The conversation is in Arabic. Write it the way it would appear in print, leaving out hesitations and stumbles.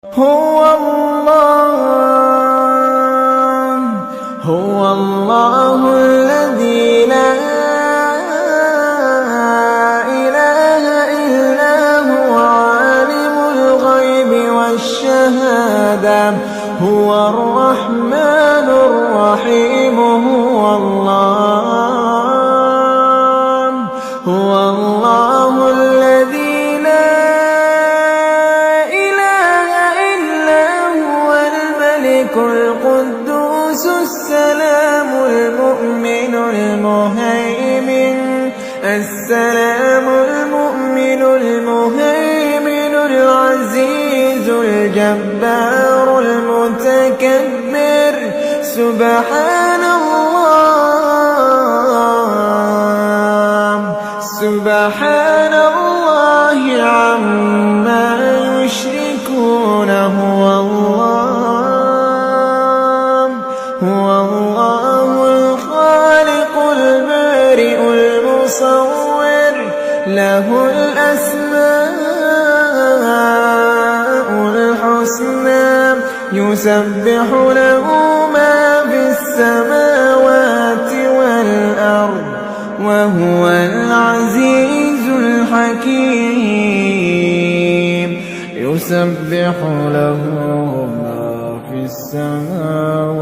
هو الله الذي لا إله إلا هو عالم الغيب والشهادة هو الرحمن الرحيم هو الله الذي لا إله إلا هو الملك القدوس السلام المؤمن المهيمن العزيز الجبار المتكبر سبحان الله عما يشركون هو الله الخالق البارئ المصور له الأسماء الحسنى يسبح له ما في السماوات والأرض وهو العزيز الحكيم يسبح له ما في السماوات